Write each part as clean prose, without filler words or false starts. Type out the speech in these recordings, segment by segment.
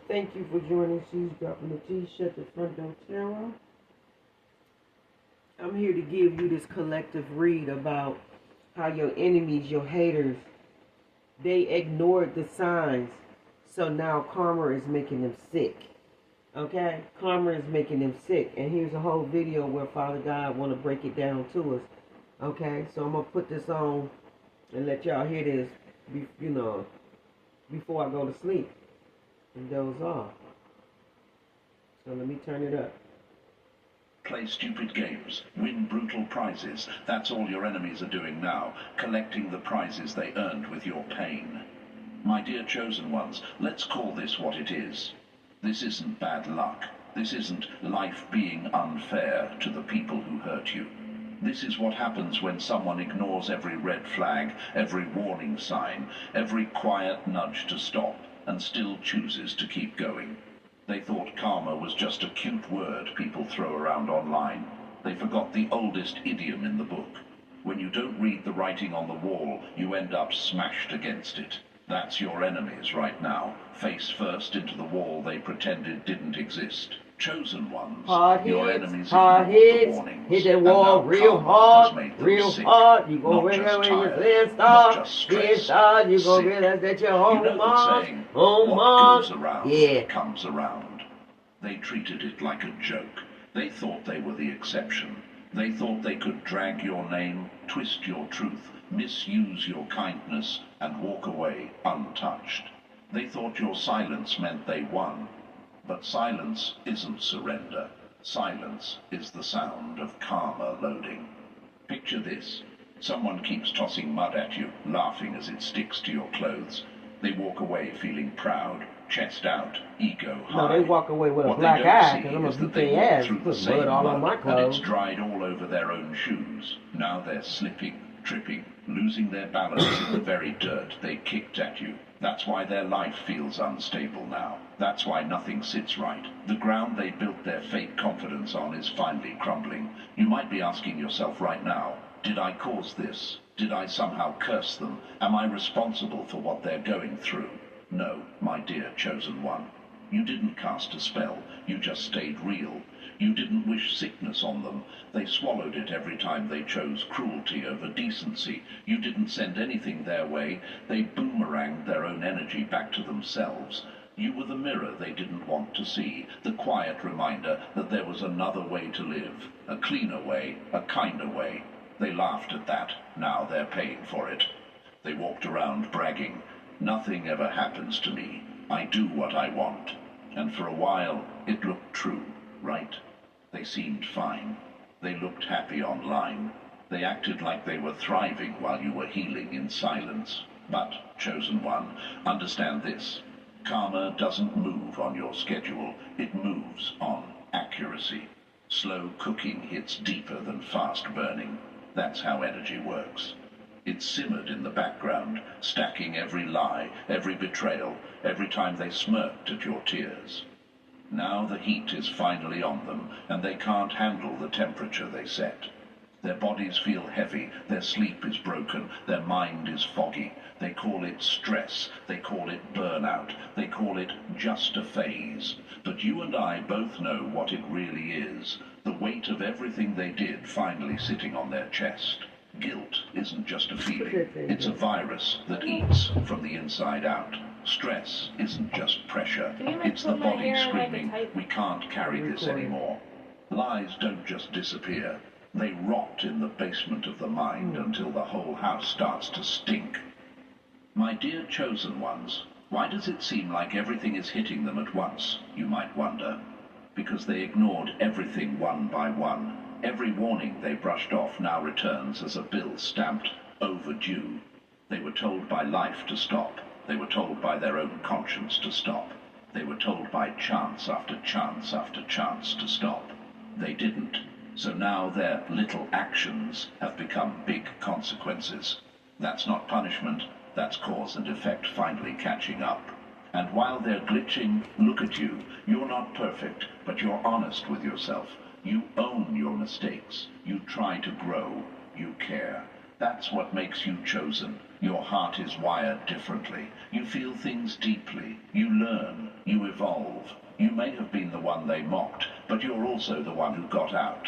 Thank you for joining She's Dropping the Tea. Shut the front door, Tara. I'm here to give you this collective read about how your enemies, your haters, they ignored the signs. So now karma is making them sick. Okay? Karma is making them sick. And here's a whole video where Father God want to break it down to us. Okay? So I'm going to put this on and let y'all hear this, before I go to sleep and doze off. So let me turn it up. Play stupid games, win brutal prizes. That's all your enemies are doing now, collecting the prizes they earned with your pain. My dear chosen ones, let's call this what it is. This isn't bad luck. This isn't life being unfair to the people who hurt you. This is what happens when someone ignores every red flag, every warning sign, every quiet nudge to stop, and still chooses to keep going. They thought karma was just a cute word people throw around online. They forgot the oldest idiom in the book. When you don't read the writing on the wall, you end up smashed against it. That's your enemies right now, face first into the wall they pretended didn't exist. Chosen ones, your enemies ignored the warnings. Hit that wall real hard, real hard. You gon' realize when you say start, you gon' realize that you're home on, what goes around comes around. They treated it like a joke. They thought they were the exception. They thought they could drag your name, twist your truth, misuse your kindness, and walk away untouched. They thought your silence meant they won. But silence isn't surrender. Silence is the sound of karma loading. Picture this. Someone keeps tossing mud at you, laughing as it sticks to your clothes. They walk away feeling proud, chest out, ego high. No, they walk away with a black eye, because I'm going to beat their ass, put mud all on my clothes. And it's dried all over their own shoes. Now they're slipping, tripping, losing their balance in the very dirt they kicked at you. That's why their life feels unstable now. That's why nothing sits right. The ground they built their fake confidence on is finally crumbling. You might be asking yourself right now, did I cause this? Did I somehow curse them? Am I responsible for what they're going through? No, my dear chosen one. You didn't cast a spell. You just stayed real. You didn't wish sickness on them. They swallowed it every time they chose cruelty over decency. You didn't send anything their way. They boomeranged their own energy back to themselves. You were the mirror they didn't want to see, the quiet reminder that there was another way to live, a cleaner way, a kinder way. They laughed at that. Now they're paying for it. They walked around bragging, "Nothing ever happens to me. I do what I want." And for a while, it looked true, right? They seemed fine. They looked happy online. They acted like they were thriving while you were healing in silence. But, chosen one, understand this. Karma doesn't move on your schedule. It moves on accuracy. Slow cooking hits deeper than fast burning. That's how energy works. It simmered in the background, stacking every lie, every betrayal, every time they smirked at your tears. Now the heat is finally on them, and they can't handle the temperature they set. Their bodies feel heavy, their sleep is broken, their mind is foggy. They call it stress, they call it burnout, they call it just a phase. But you and I both know what it really is, the weight of everything they did finally sitting on their chest. Guilt isn't just a feeling, it's a virus that eats from the inside out. Stress isn't just pressure, it's the body screaming, "We can't carry this anymore." Lies don't just disappear, they rot in the basement of the mind until the whole house starts to stink. My dear chosen ones, why does it seem like everything is hitting them at once, you might wonder? Because they ignored everything one by one. Every warning they brushed off now returns as a bill stamped overdue. They were told by life to stop. They were told by their own conscience to stop. They were told by chance after chance after chance to stop. They didn't. So now their little actions have become big consequences. That's not punishment, that's cause and effect finally catching up. And while they're glitching, look at you. You're not perfect, but you're honest with yourself. You own your mistakes. You try to grow. You care. That's what makes you chosen. Your heart is wired differently. You feel things deeply. You learn. You evolve. You may have been the one they mocked, but you're also the one who got out.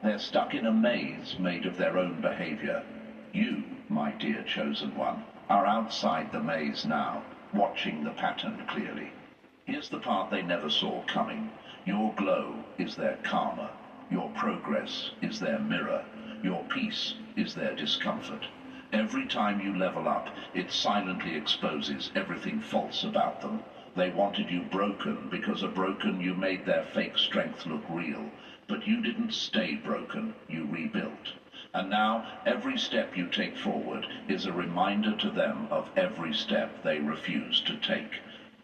They're stuck in a maze made of their own behavior. You, my dear chosen one, are outside the maze now, watching the pattern clearly. Here's the part they never saw coming. Your glow is their karma. Your progress is their mirror. Your peace is their discomfort. Every time you level up, it silently exposes everything false about them. They wanted you broken because of broken you made their fake strength look real. But you didn't stay broken, you rebuilt. And now, every step you take forward is a reminder to them of every step they refuse to take.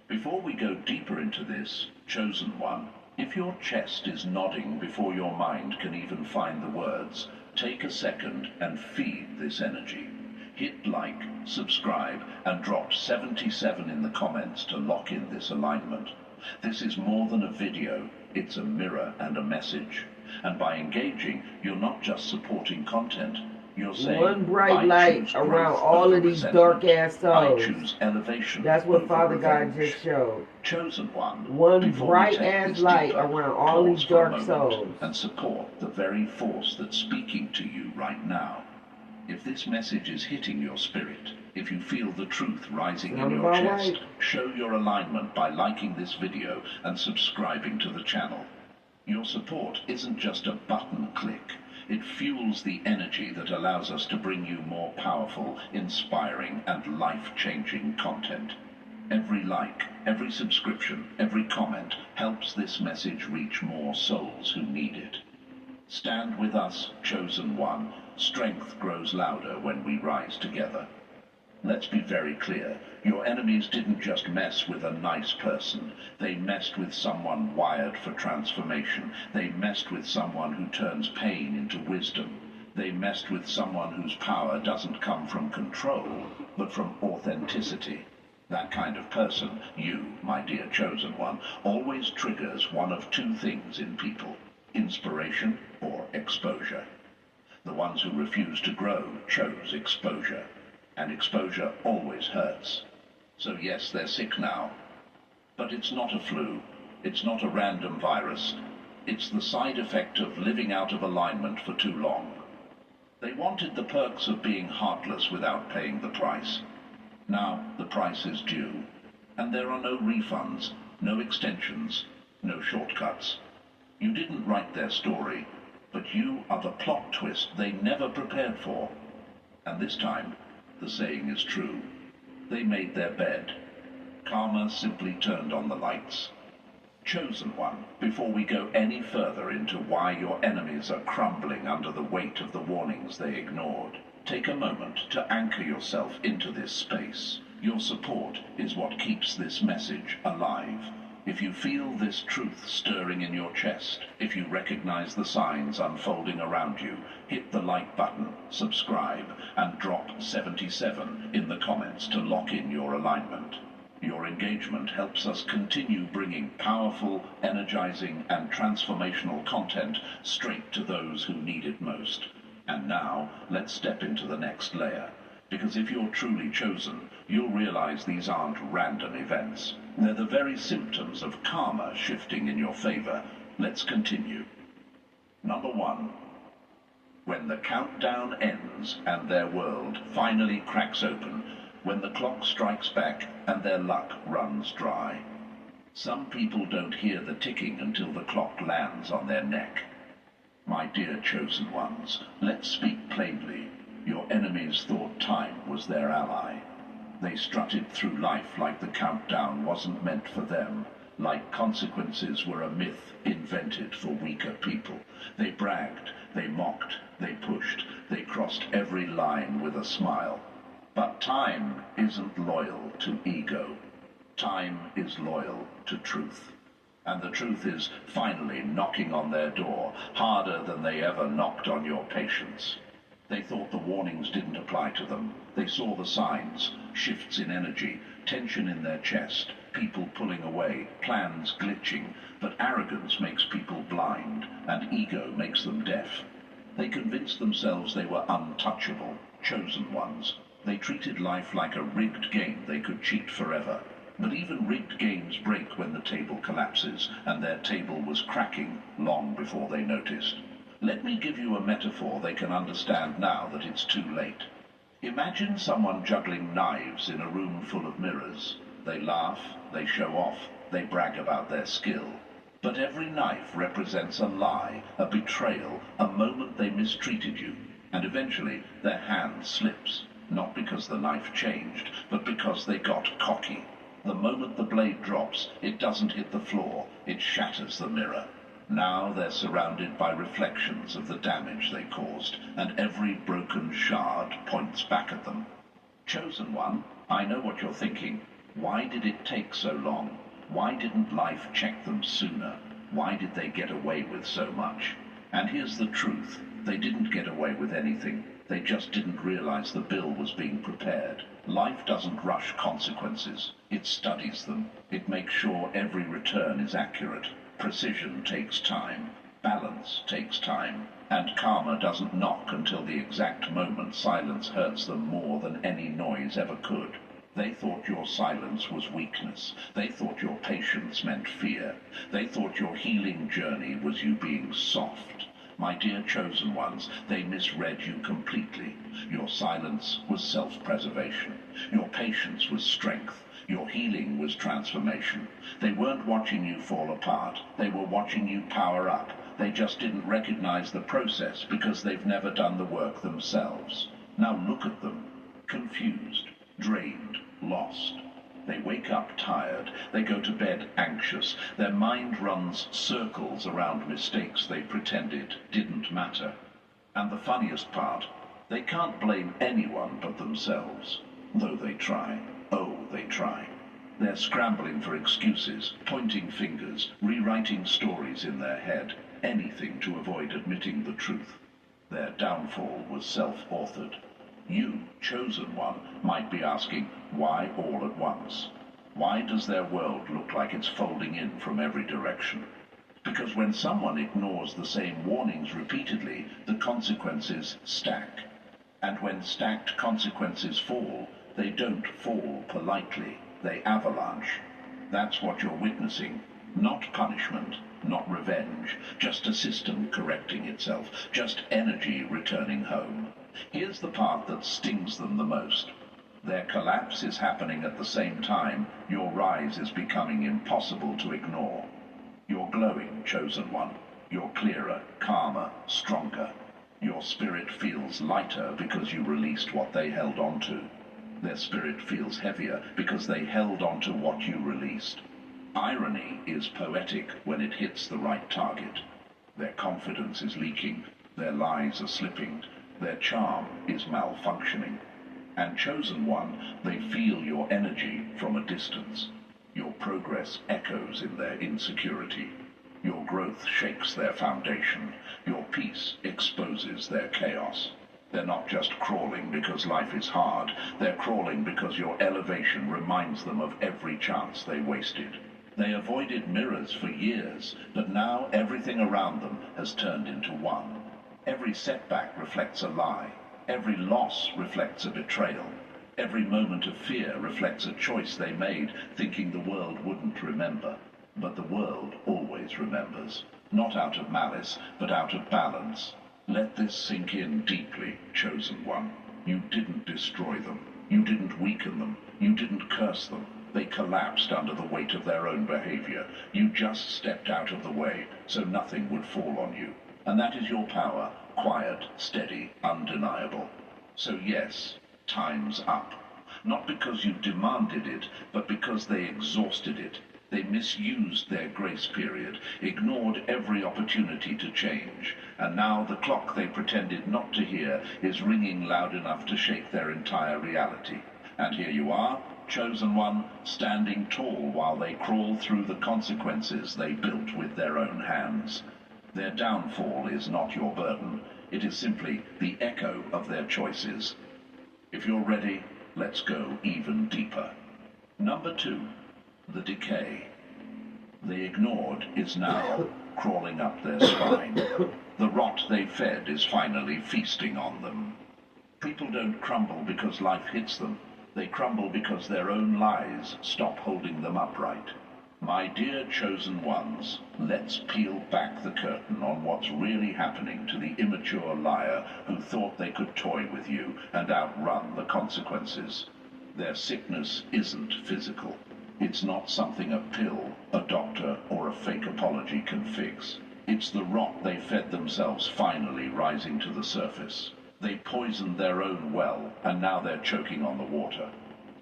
Before we go deeper into this, chosen one, if your chest is nodding before your mind can even find the words, take a second and feed this energy. Hit like, subscribe, and drop 77 in the comments to lock in this alignment. This is more than a video, it's a mirror and a message. And by engaging, you're not just supporting content, you're saying, one bright light around all of these dark ass souls. I choose elevation. That's what Father God just showed. Chosen one. One bright ass light around all these dark souls. And support the very force that's speaking to you right now. If this message is hitting your spirit, if you feel the truth rising in your chest, show your alignment by liking this video and subscribing to the channel. Your support isn't just a button click. It fuels the energy that allows us to bring you more powerful, inspiring, and life-changing content. Every like, every subscription, every comment helps this message reach more souls who need it. Stand with us, chosen one. Strength grows louder when we rise together. Let's be very clear. Your enemies didn't just mess with a nice person. They messed with someone wired for transformation. They messed with someone who turns pain into wisdom. They messed with someone whose power doesn't come from control, but from authenticity. That kind of person, you, my dear chosen one, always triggers one of two things in people: inspiration or exposure. The ones who refuse to grow chose exposure. And exposure always hurts. So yes, they're sick now. But it's not a flu. It's not a random virus. It's the side effect of living out of alignment for too long. They wanted the perks of being heartless without paying the price. Now the price is due. And there are no refunds, no extensions, no shortcuts. You didn't write their story, but you are the plot twist they never prepared for. And this time, the saying is true. They made their bed. Karma simply turned on the lights. Chosen one, before we go any further into why your enemies are crumbling under the weight of the warnings they ignored, take a moment to anchor yourself into this space. Your support is what keeps this message alive. If you feel this truth stirring in your chest, if you recognize the signs unfolding around you, hit the like button, subscribe, and drop 77 in the comments to lock in your alignment. Your engagement helps us continue bringing powerful, energizing, and transformational content straight to those who need it most. And now, let's step into the next layer. Because if you're truly chosen, you'll realize these aren't random events. They're the very symptoms of karma shifting in your favor. Let's continue. Number 1. When the countdown ends and their world finally cracks open, when the clock strikes back and their luck runs dry. Some people don't hear the ticking until the clock lands on their neck. My dear chosen ones, let's speak plainly. Your enemies thought time was their ally. They strutted through life like the countdown wasn't meant for them, like consequences were a myth invented for weaker people. They bragged, they mocked, they pushed, they crossed every line with a smile. But time isn't loyal to ego. Time is loyal to truth. And the truth is finally knocking on their door, harder than they ever knocked on your patience. They thought the warnings didn't apply to them. They saw the signs, shifts in energy, tension in their chest, people pulling away, plans glitching. But arrogance makes people blind, and ego makes them deaf. They convinced themselves they were untouchable, chosen ones. They treated life like a rigged game they could cheat forever. But even rigged games break when the the table collapses, and their table was cracking long before they noticed. Let me give you a metaphor they can understand now that it's too late. Imagine someone juggling knives in a room full of mirrors. They laugh, they show off, they brag about their skill. But every knife represents a lie, a betrayal, a moment they mistreated you, and eventually their hand slips, not because the knife changed, but because they got cocky. The moment the blade drops, it doesn't hit the floor, it shatters the mirror. Now they're surrounded by reflections of the damage they caused, and every broken shard points back at them. Chosen one, I know what you're thinking. Why did it take so long? Why didn't life check them sooner? Why did they get away with so much? And here's the truth. They didn't get away with anything. They just didn't realize the bill was being prepared. Life doesn't rush consequences. It studies them. It makes sure every return is accurate. Precision takes time. Balance takes time. And karma doesn't knock until the exact moment silence hurts them more than any noise ever could. They thought your silence was weakness. They thought your patience meant fear. They thought your healing journey was you being soft. My dear chosen ones, they misread you completely. Your silence was self-preservation. Your patience was strength. Your healing was transformation. They weren't watching you fall apart. They were watching you power up. They just didn't recognize the process because they've never done the work themselves. Now look at them. Confused, drained, lost. They wake up tired. They go to bed anxious. Their mind runs circles around mistakes they pretended didn't matter. And the funniest part, they can't blame anyone but themselves. Though they try. Oh, they try. They're scrambling for excuses, pointing fingers, rewriting stories in their head, anything to avoid admitting the truth. Their downfall was self-authored. You, chosen one, might be asking, why all at once? Why does their world look like it's folding in from every direction? Because when someone ignores the same warnings repeatedly, the consequences stack. And when stacked consequences fall, they don't fall politely, they avalanche. That's what you're witnessing. Not punishment, not revenge, just a system correcting itself, just energy returning home. Here's the part that stings them the most. Their collapse is happening at the same time your rise is becoming impossible to ignore. You're glowing, chosen one. You're clearer, calmer, stronger. Your spirit feels lighter because you released what they held on to. Their spirit feels heavier because they held on to what you released. Irony is poetic when it hits the right target. Their confidence is leaking. Their lies are slipping. Their charm is malfunctioning. And chosen one, they feel your energy from a distance. Your progress echoes in their insecurity. Your growth shakes their foundation. Your peace exposes their chaos. They're not just crawling because life is hard. They're crawling because your elevation reminds them of every chance they wasted. They avoided mirrors for years, but now everything around them has turned into one. Every setback reflects a lie. Every loss reflects a betrayal. Every moment of fear reflects a choice they made, thinking the world wouldn't remember. But the world always remembers. Not out of malice, but out of balance. Let this sink in deeply, chosen one. You didn't destroy them. You didn't weaken them. You didn't curse them. They collapsed under the weight of their own behavior. You just stepped out of the way, so nothing would fall on you. And that is your power, quiet, steady, undeniable. So yes, time's up. Not because you demanded it, but because they exhausted it. They misused their grace period, ignored every opportunity to change, and now the clock they pretended not to hear is ringing loud enough to shake their entire reality. And here you are, chosen one, standing tall while they crawl through the consequences they built with their own hands. Their downfall is not your burden. It is simply the echo of their choices. If you're ready, let's go even deeper. Number 2, the decay. They ignored is now crawling up their spine. The rot they fed is finally feasting on them. People don't crumble because life hits them. They crumble because their own lies stop holding them upright. My dear chosen ones, let's peel back the curtain on what's really happening to the immature liar who thought they could toy with you and outrun the consequences. Their sickness isn't physical. It's not something a pill, a doctor, or a fake apology can fix. It's the rot they fed themselves finally rising to the surface. They poisoned their own well, and now they're choking on the water.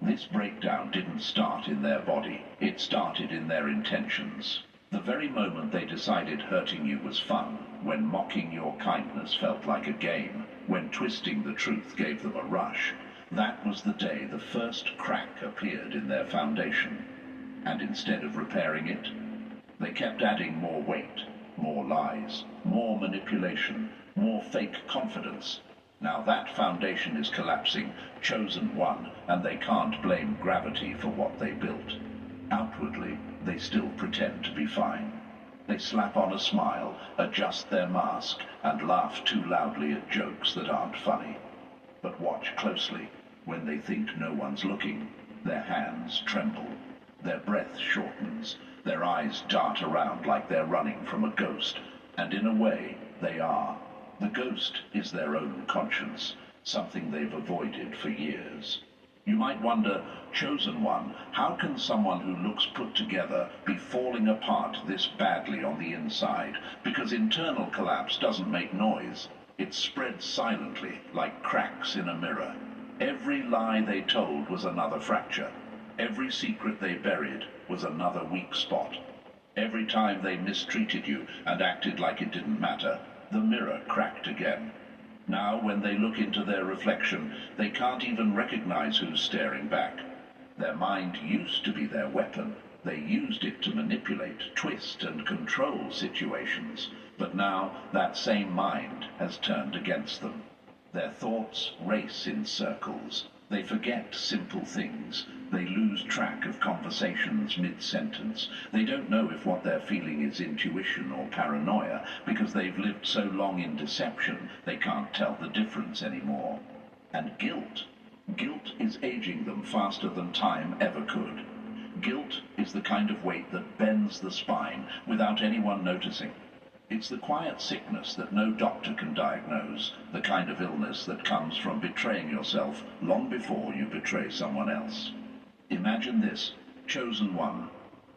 This breakdown didn't start in their body, it started in their intentions. The very moment they decided hurting you was fun, when mocking your kindness felt like a game, when twisting the truth gave them a rush, that was the day the first crack appeared in their foundation. And instead of repairing it, they kept adding more weight, more lies, more manipulation, more fake confidence. Now that foundation is collapsing, chosen one, and they can't blame gravity for what they built. Outwardly, they still pretend to be fine. They slap on a smile, adjust their mask, and laugh too loudly at jokes that aren't funny. But watch closely. When they think no one's looking, their hands tremble, their breath shortens, their eyes dart around like they're running from a ghost, and in a way, they are. The ghost is their own conscience, something they've avoided for years. You might wonder, chosen one, how can someone who looks put together be falling apart this badly on the inside? Because internal collapse doesn't make noise. It spreads silently, like cracks in a mirror. Every lie they told was another fracture. Every secret they buried was another weak spot. Every time they mistreated you and acted like it didn't matter, the mirror cracked again. Now, when they look into their reflection, they can't even recognize who's staring back. Their mind used to be their weapon. They used it to manipulate, twist, and control situations. But now, that same mind has turned against them. Their thoughts race in circles. They forget simple things. They lose track of conversations mid-sentence. They don't know if what they're feeling is intuition or paranoia, because they've lived so long in deception they can't tell the difference anymore. And guilt. Guilt is aging them faster than time ever could. Guilt is the kind of weight that bends the spine without anyone noticing. It's the quiet sickness that no doctor can diagnose, the kind of illness that comes from betraying yourself long before you betray someone else. Imagine this, chosen one.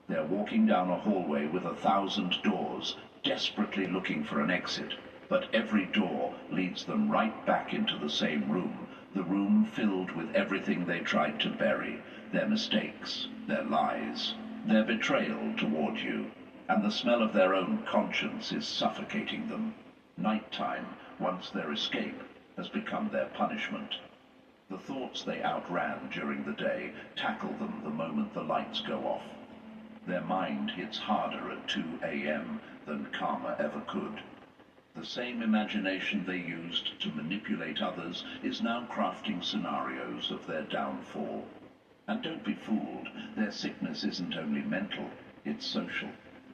They're walking down a hallway with 1,000 doors, desperately looking for an exit, but every door leads them right back into the same room, the room filled with everything they tried to bury, their mistakes, their lies, their betrayal toward you. And the smell of their own conscience is suffocating them. Nighttime, once their escape, has become their punishment. The thoughts they outran during the day tackle them the moment the lights go off. Their mind hits harder at 2 a.m. than karma ever could. The same imagination they used to manipulate others is now crafting scenarios of their downfall. And don't be fooled, their sickness isn't only mental, it's social.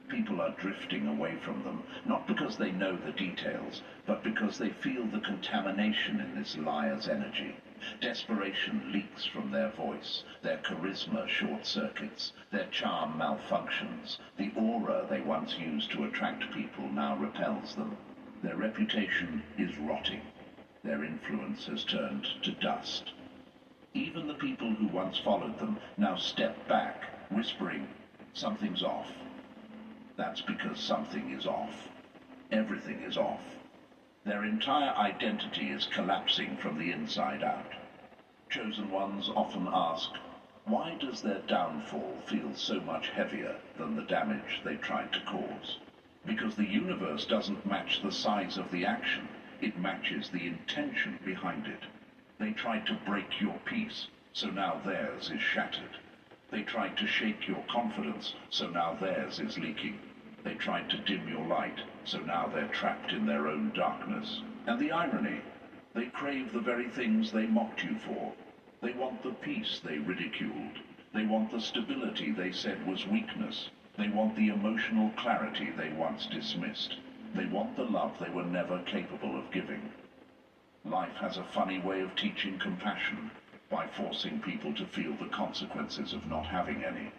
People are drifting away from them, not because they know the details, but because they feel the contamination in this liar's energy. Desperation leaks from their voice, their charisma short-circuits, their charm malfunctions. The aura they once used to attract people now repels them. Their reputation is rotting. Their influence has turned to dust. Even the people who once followed them now step back, whispering, "Something's off." That's because something is off. Everything is off. Their entire identity is collapsing from the inside out. Chosen ones often ask, why does their downfall feel so much heavier than the damage they tried to cause? Because the universe doesn't match the size of the action, it matches the intention behind it. They tried to break your peace, so now theirs is shattered. They tried to shake your confidence, so now theirs is leaking. They tried to dim your light, so now they're trapped in their own darkness. And the irony, they crave the very things they mocked you for. They want the peace they ridiculed. They want the stability they said was weakness. They want the emotional clarity they once dismissed. They want the love they were never capable of giving. Life has a funny way of teaching compassion by forcing people to feel the consequences of not having any.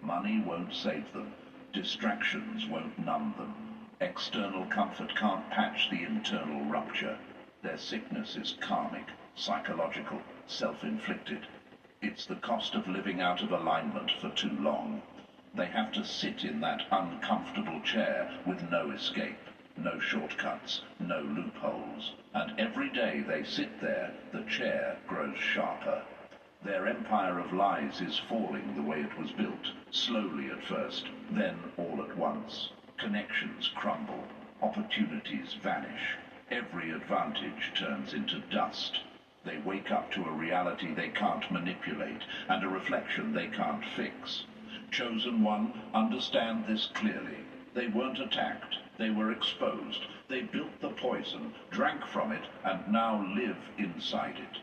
Money won't save them. Distractions won't numb them. External comfort can't patch the internal rupture. Their sickness is karmic, psychological, self-inflicted. It's the cost of living out of alignment for too long. They have to sit in that uncomfortable chair with no escape, no shortcuts, no loopholes. And every day they sit there, the chair grows sharper. Their empire of lies is falling the way it was built, slowly at first, then all at once. Connections crumble, opportunities vanish. Every advantage turns into dust. They wake up to a reality they can't manipulate and a reflection they can't fix. Chosen One, understand this clearly. They weren't attacked. They were exposed. They built the poison, drank from it, and now live inside it.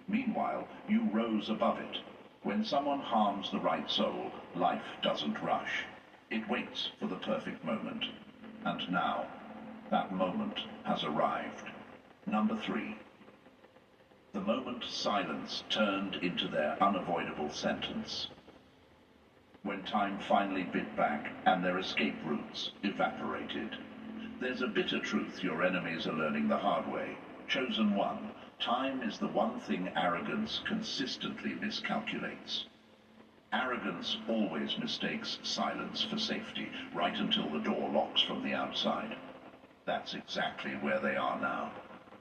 Meanwhile, you rose above it. When someone harms the right soul, life doesn't rush. It waits for the perfect moment. And now, that moment has arrived. Number 3. The moment silence turned into their unavoidable sentence. When time finally bit back and their escape routes evaporated. There's a bitter truth your enemies are learning the hard way. Chosen One, time is the one thing arrogance consistently miscalculates. Arrogance always mistakes silence for safety, right until the door locks from the outside. That's exactly where they are now.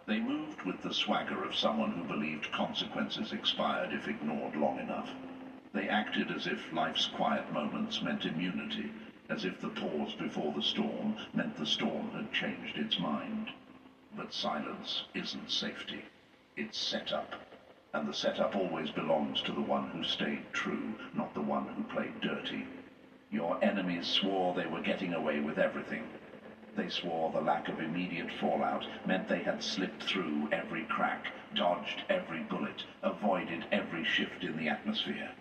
They moved with the swagger of someone who believed consequences expired if ignored long enough. They acted as if life's quiet moments meant immunity, as if the pause before the storm meant the storm had changed its mind. But silence isn't safety. It's setup. And the setup always belongs to the one who stayed true, not the one who played dirty. Your enemies swore they were getting away with everything. They swore the lack of immediate fallout meant they had slipped through every crack, dodged every bullet, avoided every shift in the atmosphere.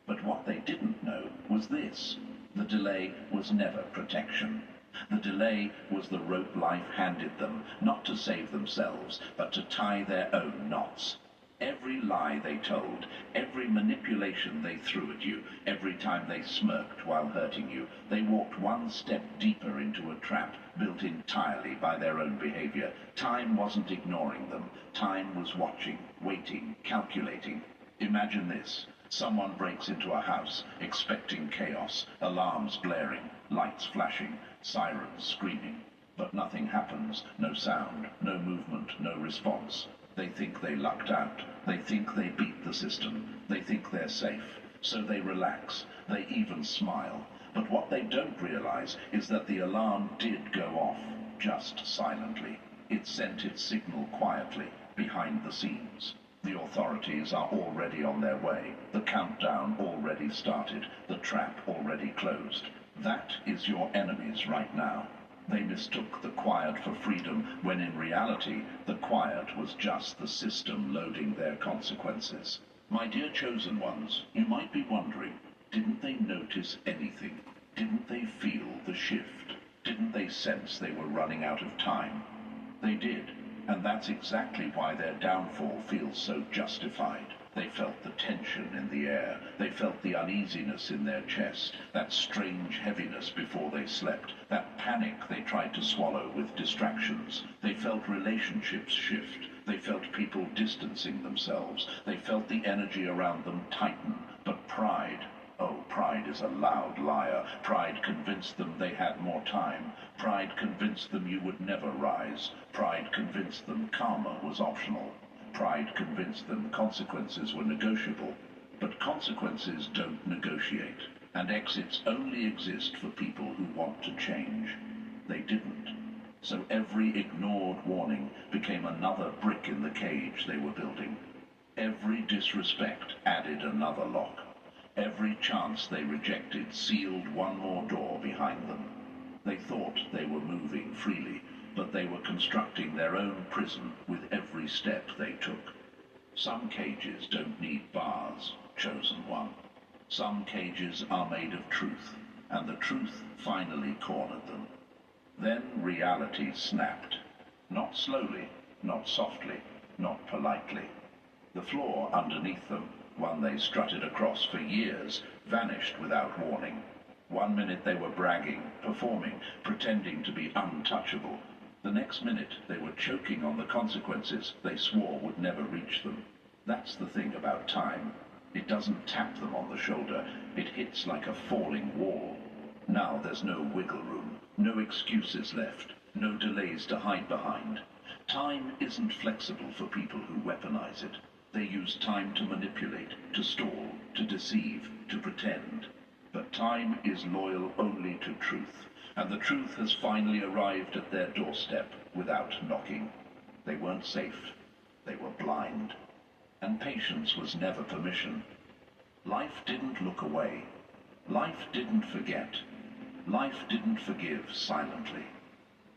But what they didn't know was this. The delay was never protection. The delay was the rope life handed them, not to save themselves, but to tie their own knots. Every lie they told, every manipulation they threw at you, every time they smirked while hurting you, they walked one step deeper into a trap built entirely by their own behavior. Time wasn't ignoring them. Time was watching, waiting, calculating. Imagine this. Someone breaks into a house, expecting chaos, alarms blaring, lights flashing, sirens screaming. But nothing happens, no sound, no movement, no response. They think they lucked out. They think they beat the system. They think they're safe. So they relax. They even smile. But what they don't realize is that the alarm did go off, just silently. It sent its signal quietly, behind the scenes. The authorities are already on their way. The countdown already started. The trap already closed. That is your enemies right now. They mistook the quiet for freedom, when in reality, the quiet was just the system loading their consequences. My dear chosen ones, you might be wondering, didn't they notice anything? Didn't they feel the shift? Didn't they sense they were running out of time? They did, and that's exactly why their downfall feels so justified. They felt the tension in the air. They felt the uneasiness in their chest, that strange heaviness before they slept, that panic they tried to swallow with distractions. They felt relationships shift. They felt people distancing themselves. They felt the energy around them tighten. But pride, oh, pride is a loud liar. Pride convinced them they had more time. Pride convinced them you would never rise. Pride convinced them karma was optional. Pride convinced them consequences were negotiable, but consequences don't negotiate, and exits only exist for people who want to change. They didn't. So every ignored warning became another brick in the cage they were building. Every disrespect added another lock. Every chance they rejected sealed one more door behind them. They thought they were moving freely, but they were constructing their own prison with every step they took. Some cages don't need bars, chosen one. Some cages are made of truth, and the truth finally cornered them. Then reality snapped. Not slowly, not softly, not politely. The floor underneath them, one they strutted across for years, vanished without warning. One minute they were bragging, performing, pretending to be untouchable. The next minute they were choking on the consequences they swore would never reach them. That's the thing about time. It doesn't tap them on the shoulder. It hits like a falling wall. Now there's no wiggle room, no excuses left, no delays to hide behind. Time isn't flexible for people who weaponize it. They use time to manipulate, to stall, to deceive, to pretend. But time is loyal only to truth, and the truth has finally arrived at their doorstep without knocking. They weren't safe. They were blind. And patience was never permission. Life didn't look away. Life didn't forget. Life didn't forgive silently.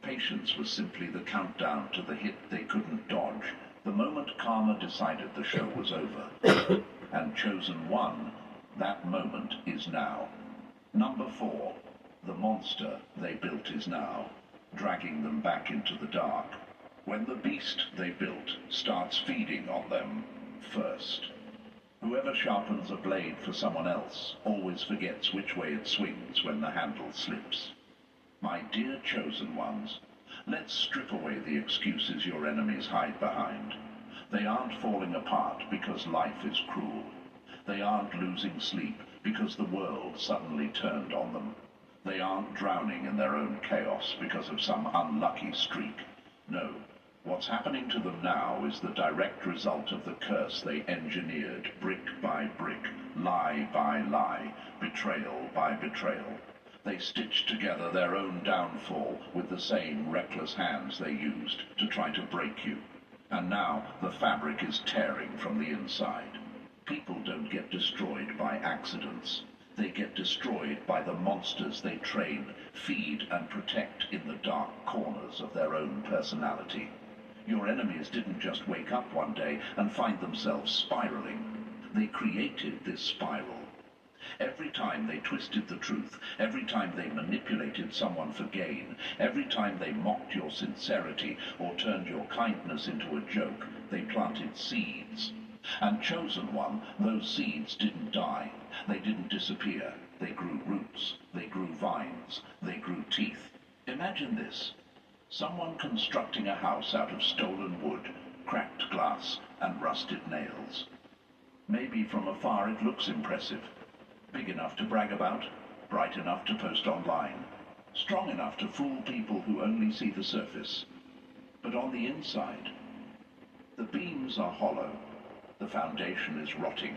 Patience was simply the countdown to the hit they couldn't dodge, the moment karma decided the show was over. And Chosen One, that moment is now. Number 4, the monster they built is now, dragging them back into the dark. When the beast they built starts feeding on them first. Whoever sharpens a blade for someone else always forgets which way it swings when the handle slips. My dear chosen ones, let's strip away the excuses your enemies hide behind. They aren't falling apart because life is cruel. They aren't losing sleep because the world suddenly turned on them. They aren't drowning in their own chaos because of some unlucky streak. No. What's happening to them now is the direct result of the curse they engineered brick by brick, lie by lie, betrayal by betrayal. They stitched together their own downfall with the same reckless hands they used to try to break you. And now the fabric is tearing from the inside. People don't get destroyed by accidents. They get destroyed by the monsters they train, feed, and protect in the dark corners of their own personality. Your enemies didn't just wake up one day and find themselves spiraling. They created this spiral. Every time they twisted the truth, every time they manipulated someone for gain, every time they mocked your sincerity or turned your kindness into a joke, they planted seeds. And Chosen One, those seeds didn't die. They didn't disappear. They grew roots. They grew vines. They grew teeth. Imagine this. Someone constructing a house out of stolen wood, cracked glass, and rusted nails. Maybe from afar it looks impressive. Big enough to brag about, bright enough to post online, strong enough to fool people who only see the surface. But on the inside, the beams are hollow, the foundation is rotting.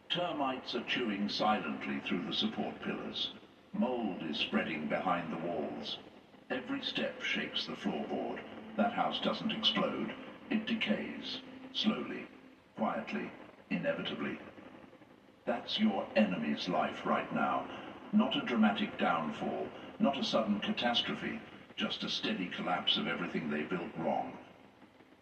Termites are chewing silently through the support pillars. Mold is spreading behind the walls. Every step shakes the floorboard. That house doesn't explode. It decays, slowly, quietly, inevitably. That's your enemy's life right now. Not a dramatic downfall, not a sudden catastrophe, just a steady collapse of everything they built wrong.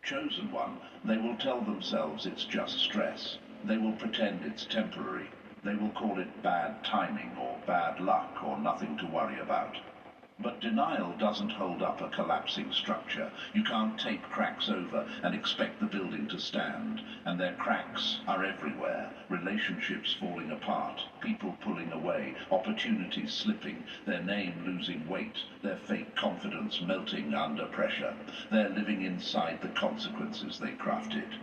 Chosen One, they will tell themselves it's just stress. They will pretend it's temporary. They will call it bad timing or bad luck or nothing to worry about. But denial doesn't hold up a collapsing structure. You can't tape cracks over and expect the building to stand. And their cracks are everywhere. Relationships falling apart, people pulling away, opportunities slipping, their name losing weight, their fake confidence melting under pressure. They're living inside the consequences they crafted.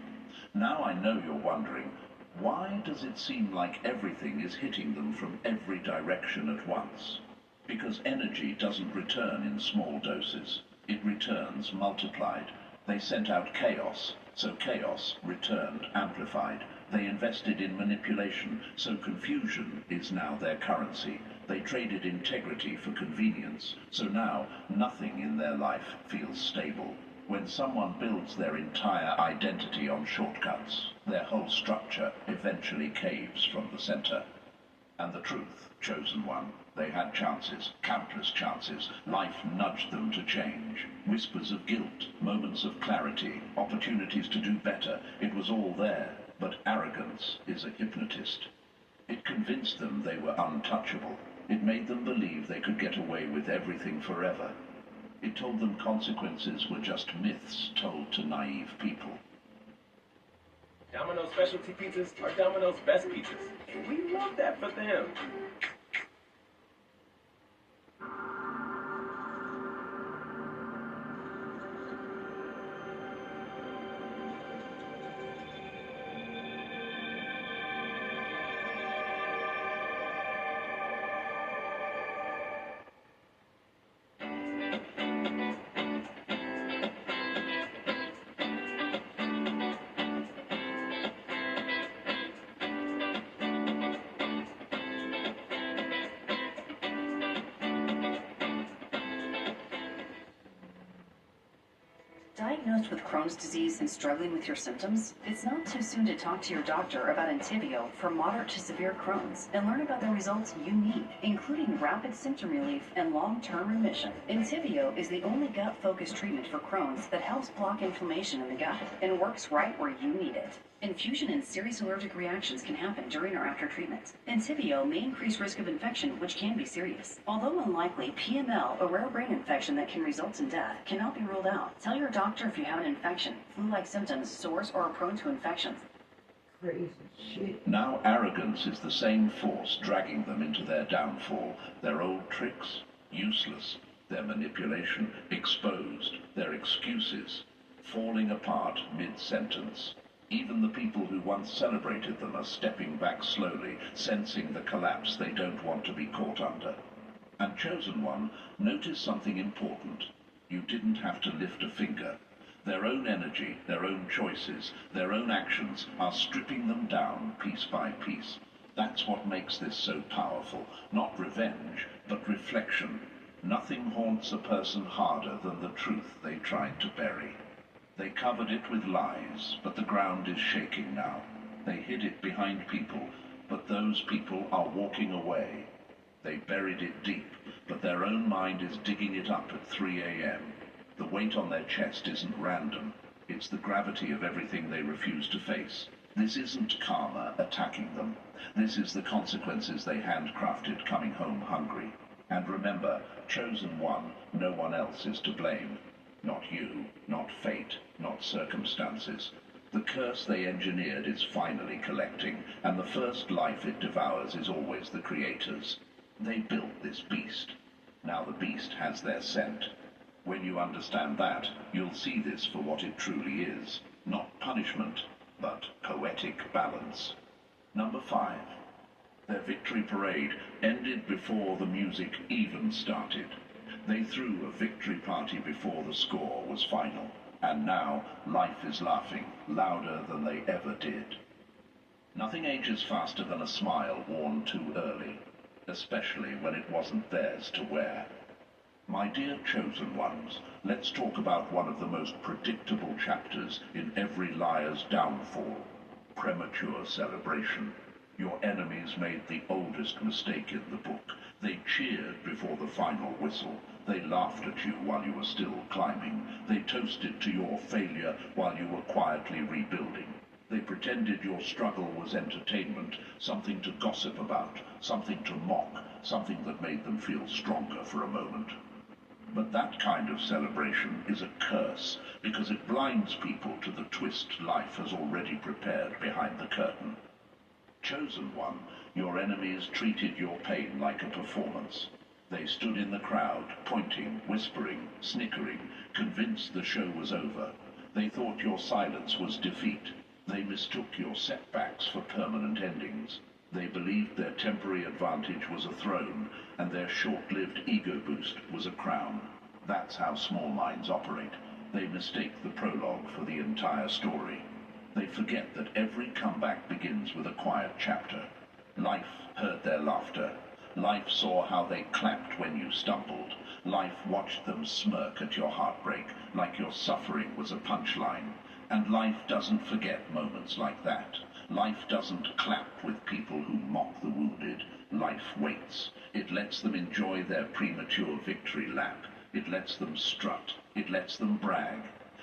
Now I know you're wondering, why does it seem like everything is hitting them from every direction at once? Because energy doesn't return in small doses. It returns multiplied. They sent out chaos, so chaos returned amplified. They invested in manipulation, so confusion is now their currency. They traded integrity for convenience, so now nothing in their life feels stable. When someone builds their entire identity on shortcuts, their whole structure eventually caves from the center. And the truth, Chosen One, they had chances, countless chances. Life nudged them to change. Whispers of guilt, moments of clarity, opportunities to do better. It was all there. But arrogance is a hypnotist. It convinced them they were untouchable. It made them believe they could get away with everything forever. It told them consequences were just myths told to naive people. Domino's specialty pizzas are Domino's best pizzas, and we love that for them. Diagnosed with Crohn's disease and struggling with your symptoms, it's not too soon to talk to your doctor about Entyvio for moderate to severe Crohn's and learn about the results you need, including rapid symptom relief and long-term remission. Entyvio is the only gut-focused treatment for Crohn's that helps block inflammation in the gut and works right where you need it. Infusion and serious allergic reactions can happen during or after treatment. Entyvio may increase risk of infection, which can be serious. Although unlikely, PML, a rare brain infection that can result in death, cannot be ruled out. Tell your doctor if you have an infection, flu-like symptoms, sores, or are prone to infections. Crazy shit. Now arrogance is the same force dragging them into their downfall. Their old tricks, useless. Their manipulation, exposed. Their excuses, falling apart mid-sentence. Even the people who once celebrated them are stepping back slowly, sensing the collapse they don't want to be caught under. And Chosen One, notice something important. You didn't have to lift a finger. Their own energy, their own choices, their own actions are stripping them down piece by piece. That's what makes this so powerful. Not revenge, but reflection. Nothing haunts a person harder than the truth they tried to bury. They covered it with lies, but the ground is shaking now. They hid it behind people, but those people are walking away. They buried it deep, but their own mind is digging it up at 3 a.m. The weight on their chest isn't random. It's the gravity of everything they refuse to face. This isn't karma attacking them. This is the consequences they handcrafted coming home hungry. And remember, Chosen One, no one else is to blame. Not you, not fate, not circumstances. The curse they engineered is finally collecting, and the first life it devours is always the Creator's. They built this beast. Now the beast has their scent. When you understand that, you'll see this for what it truly is. Not punishment, but poetic balance. Number 5. Their victory parade ended before the music even started. They threw a victory party before the score was final, and now life is laughing louder than they ever did. Nothing ages faster than a smile worn too early, especially when it wasn't theirs to wear. My dear Chosen Ones, let's talk about one of the most predictable chapters in every liar's downfall: premature celebration. Your enemies made the oldest mistake in the book. They cheered before the final whistle. They laughed at you while you were still climbing. They toasted to your failure while you were quietly rebuilding. They pretended your struggle was entertainment, something to gossip about, something to mock, something that made them feel stronger for a moment. But that kind of celebration is a curse, because it blinds people to the twist life has already prepared behind the curtain. Chosen One, your enemies treated your pain like a performance. They stood in the crowd, pointing, whispering, snickering, convinced the show was over. They thought your silence was defeat. They mistook your setbacks for permanent endings. They believed their temporary advantage was a throne, and their short-lived ego boost was a crown. That's how small minds operate. They mistake the prologue for the entire story. They forget that every comeback begins with a quiet chapter. Life heard their laughter. Life saw how they clapped when you stumbled. Life watched them smirk at your heartbreak, like your suffering was a punchline. And life doesn't forget moments like that. Life doesn't clap with people who mock the wounded. Life waits. It lets them enjoy their premature victory lap. It lets them strut. It lets them brag.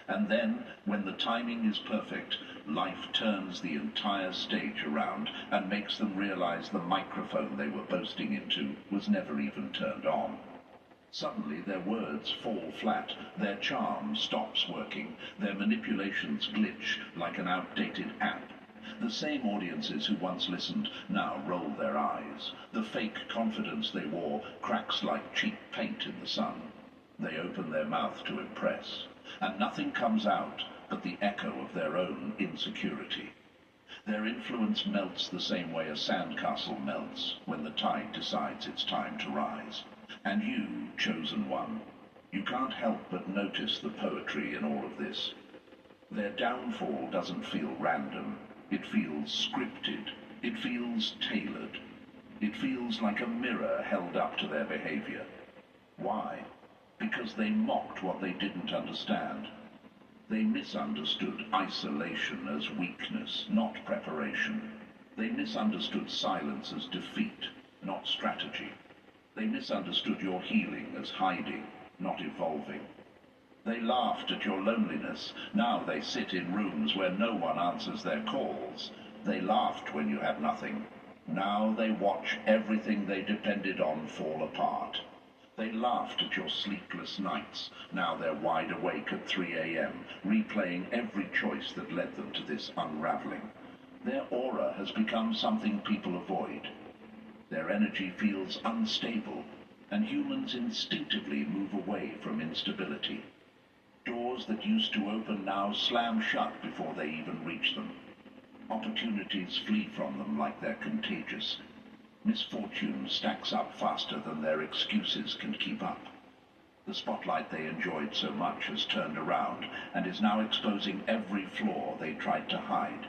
And then, when the timing is perfect, life turns the entire stage around and makes them realize the microphone they were boasting into was never even turned on. Suddenly their words fall flat, their charm stops working, their manipulations glitch like an outdated app. The same audiences who once listened now roll their eyes. The fake confidence they wore cracks like cheap paint in the sun. They open their mouth to impress, and nothing comes out but the echo of their own insecurity. Their influence melts the same way a sandcastle melts when the tide decides it's time to rise. And you, chosen one, you can't help but notice the poetry in all of this. Their downfall doesn't feel random. It feels scripted. It feels tailored. It feels like a mirror held up to their behavior. Why? Because they mocked what they didn't understand. They misunderstood isolation as weakness, not preparation. They misunderstood silence as defeat, not strategy. They misunderstood your healing as hiding, not evolving. They laughed at your loneliness. Now they sit in rooms where no one answers their calls. They laughed when you had nothing. Now they watch everything they depended on fall apart. They laughed at your sleepless nights. Now they're wide awake at 3 a.m., replaying every choice that led them to this unraveling. Their aura has become something people avoid. Their energy feels unstable, and humans instinctively move away from instability. Doors that used to open now slam shut before they even reach them. Opportunities flee from them like they're contagious. Misfortune stacks up faster than their excuses can keep up. The spotlight they enjoyed so much has turned around and is now exposing every flaw they tried to hide.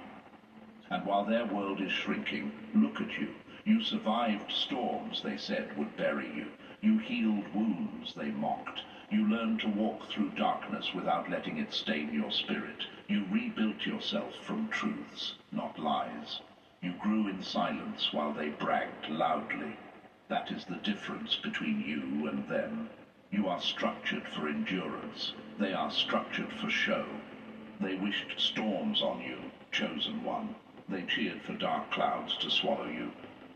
And while their world is shrinking, look at you. You survived storms they said would bury you. You healed wounds they mocked. You learned to walk through darkness without letting it stain your spirit. You rebuilt yourself from truths, not lies. You grew in silence while they bragged loudly. That is the difference between you and them. You are structured for endurance. They are structured for show. They wished storms on you, chosen one. They cheered for dark clouds to swallow you.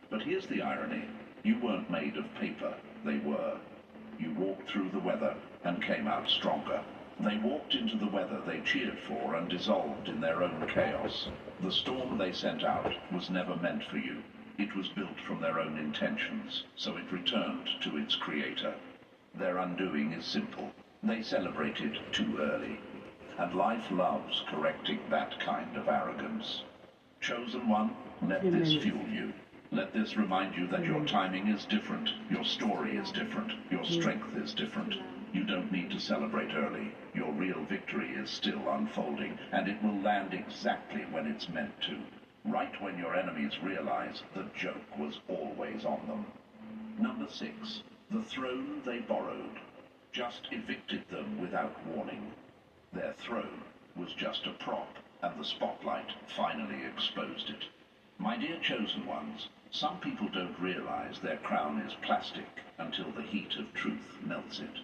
But here's the irony. You weren't made of paper. They were. You walked through the weather and came out stronger. They walked into the weather they cheered for and dissolved in their own chaos. The storm they sent out was never meant for you. It was built from their own intentions, so it returned to its creator. Their undoing is simple. They celebrated too early. And life loves correcting that kind of arrogance. Chosen one, let this fuel you. Let this remind you that your timing is different, your story is different, your strength is different. You don't need to celebrate early. Your real victory is still unfolding, and it will land exactly when it's meant to. Right when your enemies realize the joke was always on them. Number 6. The throne they borrowed. Just evicted them without warning. Their throne was just a prop, and the spotlight finally exposed it. My dear chosen ones, some people don't realize their crown is plastic until the heat of truth melts it.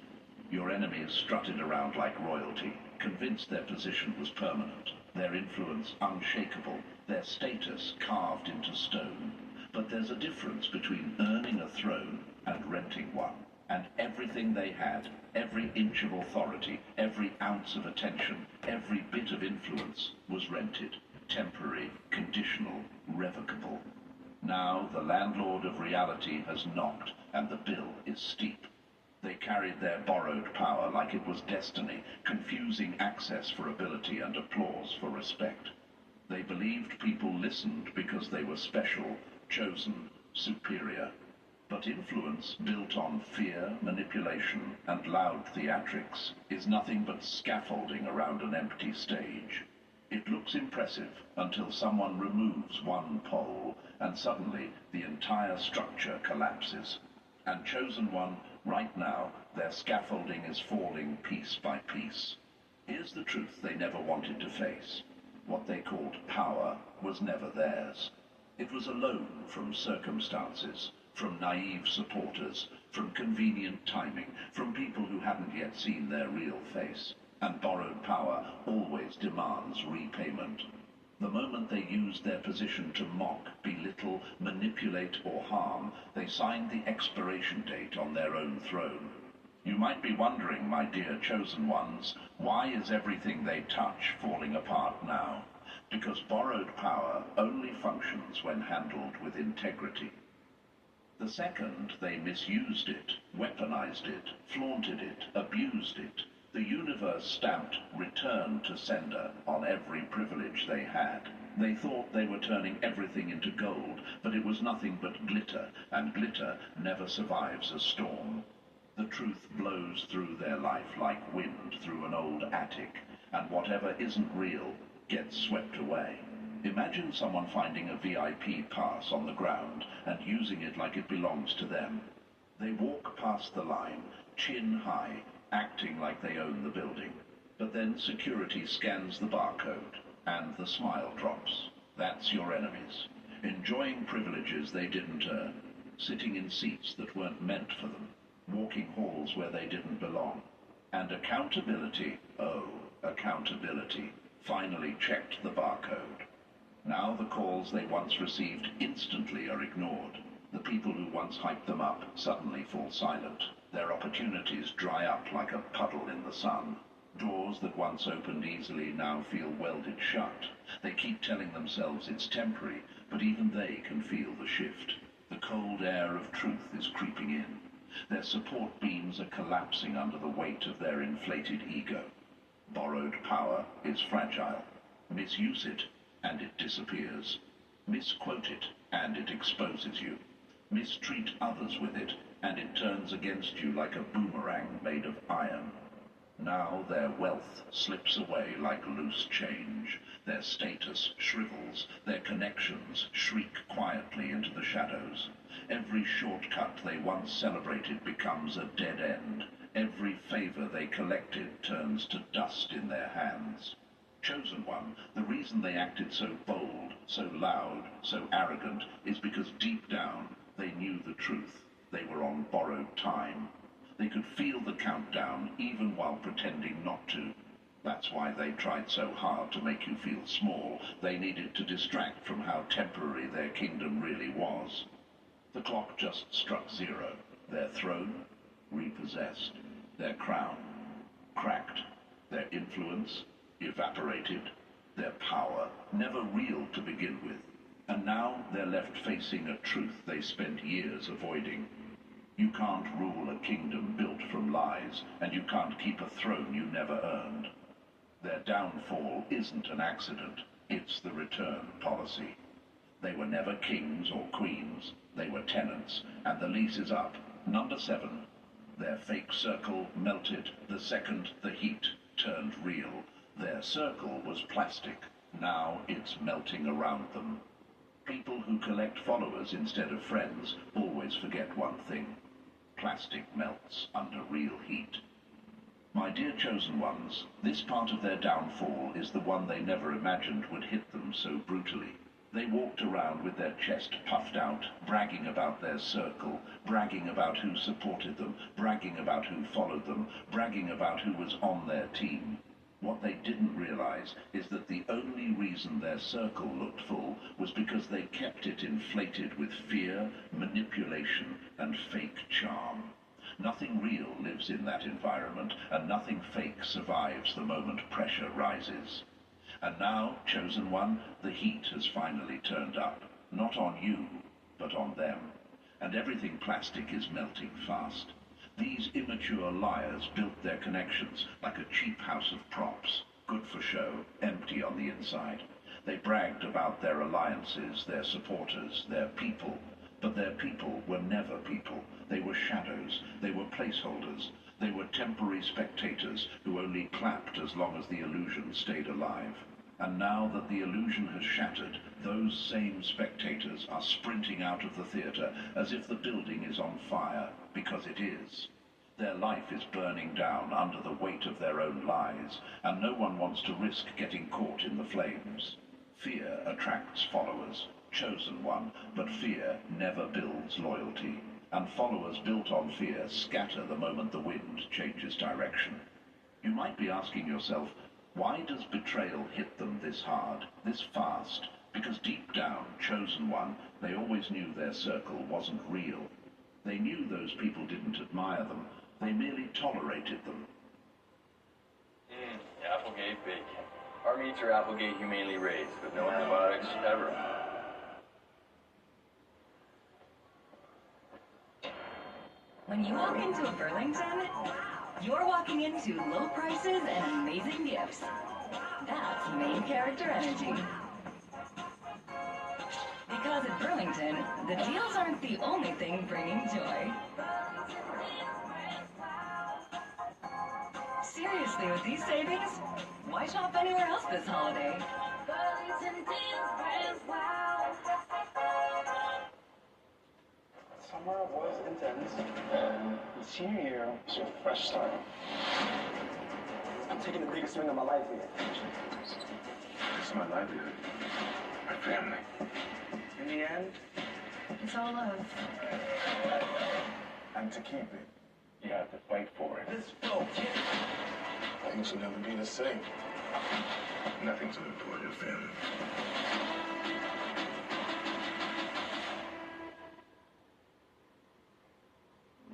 Your enemies strutted around like royalty, convinced their position was permanent, their influence unshakable, their status carved into stone. But there's a difference between earning a throne and renting one. And everything they had, every inch of authority, every ounce of attention, every bit of influence was rented. Temporary, conditional, revocable. Now the landlord of reality has knocked, and the bill is steep. They carried their borrowed power like it was destiny, confusing access for ability and applause for respect. They believed people listened because they were special, chosen, superior. But influence built on fear, manipulation, and loud theatrics is nothing but scaffolding around an empty stage. It looks impressive until someone removes one pole, and suddenly the entire structure collapses. And chosen one, right now, their scaffolding is falling piece by piece. Here's the truth they never wanted to face. What they called power was never theirs. It was a loan from circumstances, from naive supporters, from convenient timing, from people who hadn't yet seen their real face. And borrowed power always demands repayment. The moment they used their position to mock, belittle, manipulate, or harm, they signed the expiration date on their own throne. You might be wondering, my dear chosen ones, why is everything they touch falling apart now? Because borrowed power only functions when handled with integrity. The second, they misused it, weaponized it, flaunted it, abused it. The universe stamped return to sender on every privilege they had. They thought they were turning everything into gold, but it was nothing but glitter, and glitter never survives a storm. The truth blows through their life like wind through an old attic, and whatever isn't real gets swept away. Imagine someone finding a VIP pass on the ground and using it like it belongs to them. They walk past the line, chin high, acting like they own the building. But then security scans the barcode, and the smile drops. That's your enemies. Enjoying privileges they didn't earn, sitting in seats that weren't meant for them, walking halls where they didn't belong. And accountability, oh, accountability, finally checked the barcode. Now the calls they once received instantly are ignored. The people who once hyped them up suddenly fall silent. Their opportunities dry up like a puddle in the sun. Doors that once opened easily now feel welded shut. They keep telling themselves it's temporary, but even they can feel the shift. The cold air of truth is creeping in. Their support beams are collapsing under the weight of their inflated ego. Borrowed power is fragile. Misuse it, and it disappears. Misquote it, and it exposes you. Mistreat others with it, and it turns against you like a boomerang made of iron. Now their wealth slips away like loose change. Their status shrivels. Their connections shriek quietly into the shadows. Every shortcut they once celebrated becomes a dead end. Every favor they collected turns to dust in their hands. Chosen One, the reason they acted so bold, so loud, so arrogant, is because deep down they knew the truth. They were on borrowed time. They could feel the countdown even while pretending not to. That's why they tried so hard to make you feel small. They needed to distract from how temporary their kingdom really was. The clock just struck 0. Their throne, repossessed. Their crown, cracked. Their influence, evaporated. Their power, never real to begin with. And now they're left facing a truth they spent years avoiding. You can't rule a kingdom built from lies, and you can't keep a throne you never earned. Their downfall isn't an accident, it's the return policy. They were never kings or queens, they were tenants, and the lease is up. Number 7. Their fake circle melted the second the heat turned real. Their circle was plastic, now it's melting around them. People who collect followers instead of friends always forget one thing. Plastic melts under real heat. My dear chosen ones, this part of their downfall is the one they never imagined would hit them so brutally. They walked around with their chest puffed out, bragging about their circle, bragging about who supported them, bragging about who followed them, bragging about who was on their team. What they didn't realize is that the only reason their circle looked full was because they kept it inflated with fear, manipulation, and fake charm. Nothing real lives in that environment, and nothing fake survives the moment pressure rises. And now, chosen one, the heat has finally turned up. Not on you, but on them. And everything plastic is melting fast. These immature liars built their connections like a cheap house of props, good for show, empty on the inside. They bragged about their alliances, their supporters, their people. But their people were never people. They were shadows. They were placeholders. They were temporary spectators who only clapped as long as the illusion stayed alive. And now that the illusion has shattered, those same spectators are sprinting out of the theater as if the building is on fire, because it is. Their life is burning down under the weight of their own lies, and no one wants to risk getting caught in the flames. Fear attracts followers, chosen one, but fear never builds loyalty, and followers built on fear scatter the moment the wind changes direction. You might be asking yourself, why does betrayal hit them this hard, this fast? Because deep down, chosen one, they always knew their circle wasn't real. They knew those people didn't admire them. They merely tolerated them. Applegate bacon. Our meats are Applegate humanely raised, with no antibiotics, ever. When you walk into a Burlington, you're walking into low prices and amazing gifts. That's main character energy. Because at Burlington, the deals aren't the only thing bringing joy. Seriously, with these savings, why shop anywhere else this holiday? Burlington deals brands wow. Summer was intense, and the senior year was a fresh start. I'm taking the biggest swing of my life here. This is my livelihood, my family. In the end, It's all love. And to keep it, you have to fight for it. let's go, kid. Things will never be the same. Nothing's so important as family.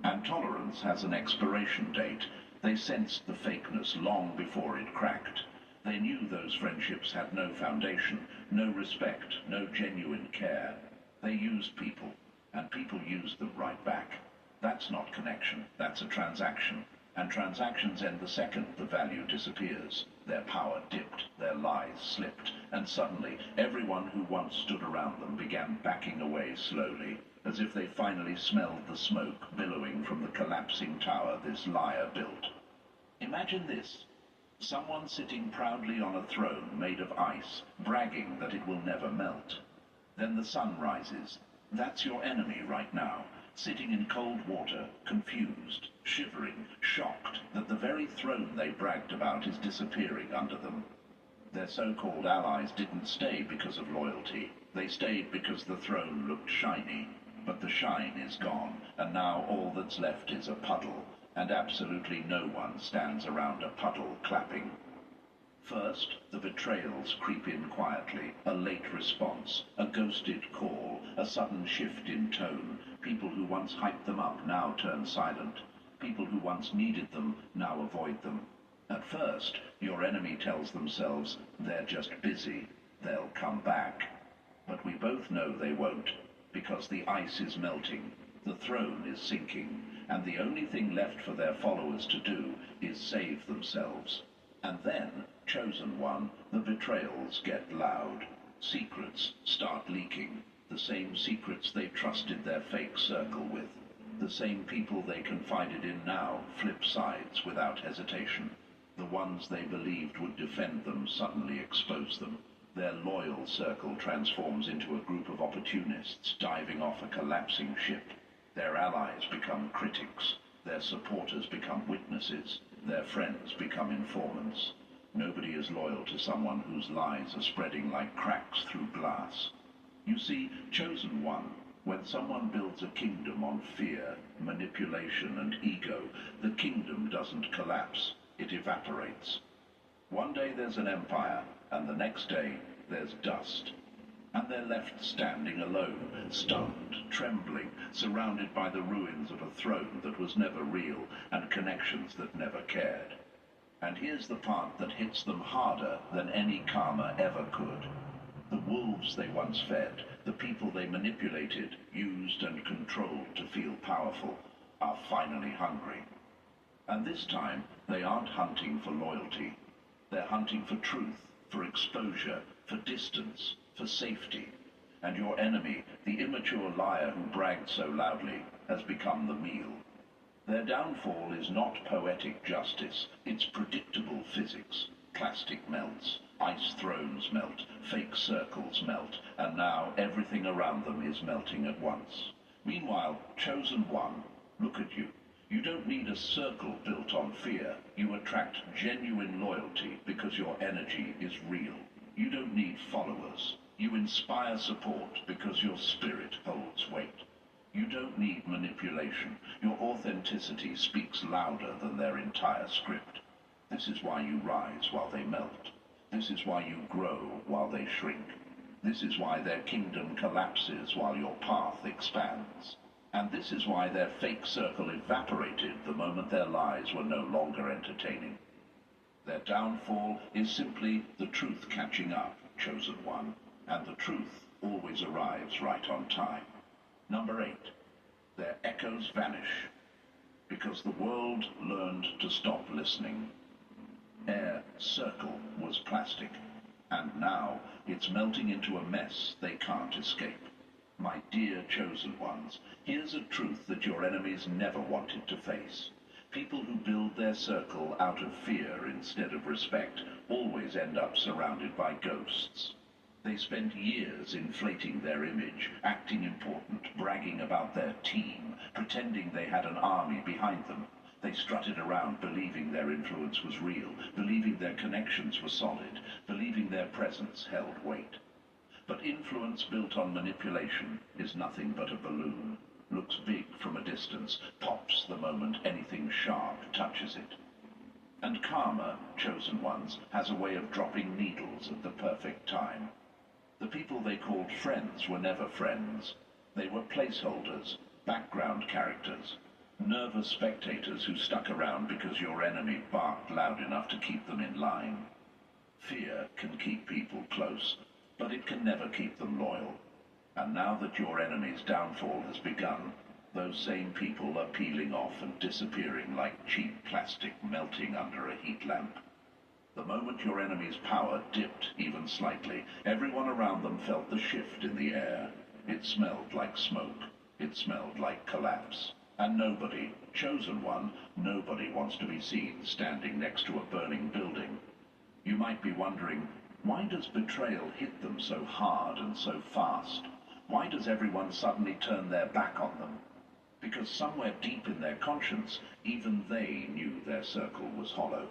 And tolerance has an expiration date. They sensed the fakeness long before it cracked. They knew those friendships had no foundation, no respect, no genuine care. They used people, and people used them right back. That's not connection, that's a transaction. And transactions end the second the value disappears. Their power dipped, their lies slipped, and suddenly everyone who once stood around them began backing away slowly, as if they finally smelled the smoke billowing from the collapsing tower this liar built. Imagine this. Someone sitting proudly on a throne made of ice, bragging that it will never melt. Then the sun rises. That's your enemy right now, sitting in cold water, confused, shivering, shocked that the very throne they bragged about is disappearing under them. Their so-called allies didn't stay because of loyalty. They stayed because the throne looked shiny. But the shine is gone, and now all that's left is a puddle, and absolutely no one stands around a puddle clapping. First, the betrayals creep in quietly, a late response, a ghosted call, a sudden shift in tone. People who once hyped them up now turn silent. People who once needed them now avoid them. At first, your enemy tells themselves they're just busy, they'll come back. But we both know they won't, because the ice is melting, the throne is sinking, and the only thing left for their followers to do is save themselves. And then, chosen one, the betrayals get loud. Secrets start leaking, the same secrets they trusted their fake circle with. The same people they confided in now flip sides without hesitation. The ones they believed would defend them suddenly expose them. Their loyal circle transforms into a group of opportunists diving off a collapsing ship. Their allies become critics. Their supporters become witnesses. Their friends become informants. Nobody is loyal to someone whose lies are spreading like cracks through glass. You see, chosen one, when someone builds a kingdom on fear, manipulation, and ego, the kingdom doesn't collapse. It evaporates. One day there's an empire, and the next day there's dust. And they're left standing alone, stunned, trembling, surrounded by the ruins of a throne that was never real and connections that never cared. And here's the part that hits them harder than any karma ever could. The wolves they once fed, the people they manipulated, used and controlled to feel powerful, are finally hungry. And this time, they aren't hunting for loyalty. They're hunting for truth, for exposure, for distance, for safety. And your enemy, the immature liar who bragged so loudly, has become the meal. Their downfall is not poetic justice, it's predictable physics. Plastic melts, ice thrones melt, fake circles melt, and now everything around them is melting at once. Meanwhile, chosen one, look at you. You don't need a circle built on fear. You attract genuine loyalty because your energy is real. You don't need followers. You inspire support because your spirit holds weight. You don't need manipulation. Your authenticity speaks louder than their entire script. This is why you rise while they melt. This is why you grow while they shrink. This is why their kingdom collapses while your path expands. And this is why their fake circle evaporated the moment their lies were no longer entertaining. Their downfall is simply the truth catching up, chosen one, and the truth always arrives right on time. Number 8, their echoes vanish, because the world learned to stop listening. Air circle was plastic, and now it's melting into a mess they can't escape. My dear chosen ones, here's a truth that your enemies never wanted to face. People who build their circle out of fear instead of respect always end up surrounded by ghosts. They spent years inflating their image, acting important, bragging about their team, pretending they had an army behind them. They strutted around believing their influence was real, believing their connections were solid, believing their presence held weight. But influence built on manipulation is nothing but a balloon. Looks big from a distance, pops the moment anything sharp touches it. And karma, chosen ones, has a way of dropping needles at the perfect time. The people they called friends were never friends. They were placeholders, background characters, nervous spectators who stuck around because your enemy barked loud enough to keep them in line. Fear can keep people close, but it can never keep them loyal. And now that your enemy's downfall has begun, those same people are peeling off and disappearing like cheap plastic melting under a heat lamp. The moment your enemy's power dipped even slightly, everyone around them felt the shift in the air. It smelled like smoke. It smelled like collapse. And nobody, chosen one, nobody wants to be seen standing next to a burning building. You might be wondering, why does betrayal hit them so hard and so fast? Why does everyone suddenly turn their back on them? Because somewhere deep in their conscience, even they knew their circle was hollow.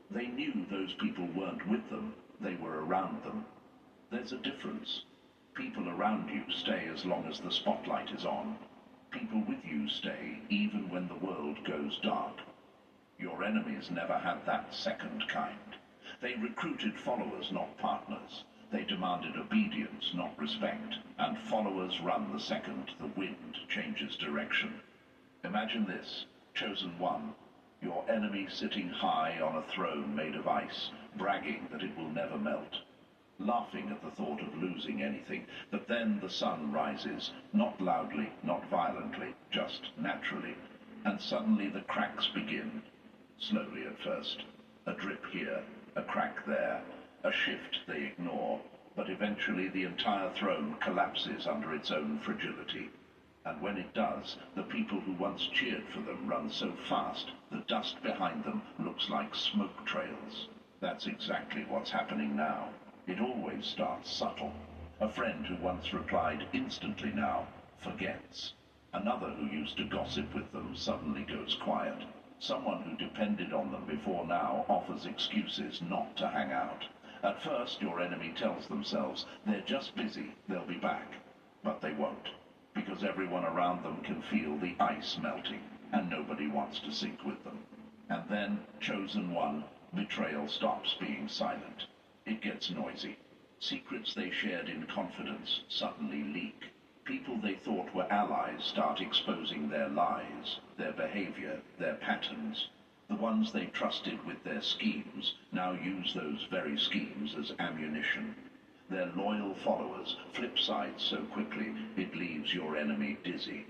They knew those people weren't with them, they were around them. There's a difference. People around you stay as long as the spotlight is on. People with you stay even when the world goes dark. Your enemies never had that second kind. They recruited followers, not partners. They demanded obedience, not respect. And followers run the second the wind changes direction. Imagine this, chosen one. Your enemy sitting high on a throne made of ice, bragging that it will never melt, laughing at the thought of losing anything. But then the sun rises, not loudly, not violently, just naturally, and suddenly the cracks begin, slowly at first. A drip here, a crack there, a shift they ignore, but eventually the entire throne collapses under its own fragility. And when it does, the people who once cheered for them run so fast, the dust behind them looks like smoke trails. That's exactly what's happening now. It always starts subtle. A friend who once replied instantly now forgets. Another who used to gossip with them suddenly goes quiet. Someone who depended on them before now offers excuses not to hang out. At first, your enemy tells themselves they're just busy, they'll be back. But they won't. Because everyone around them can feel the ice melting, and nobody wants to sink with them. And then, chosen one, betrayal stops being silent. It gets noisy. Secrets they shared in confidence suddenly leak. People they thought were allies start exposing their lies, their behavior, their patterns. The ones they trusted with their schemes now use those very schemes as ammunition. Their loyal followers flip sides so quickly it leaves your enemy dizzy.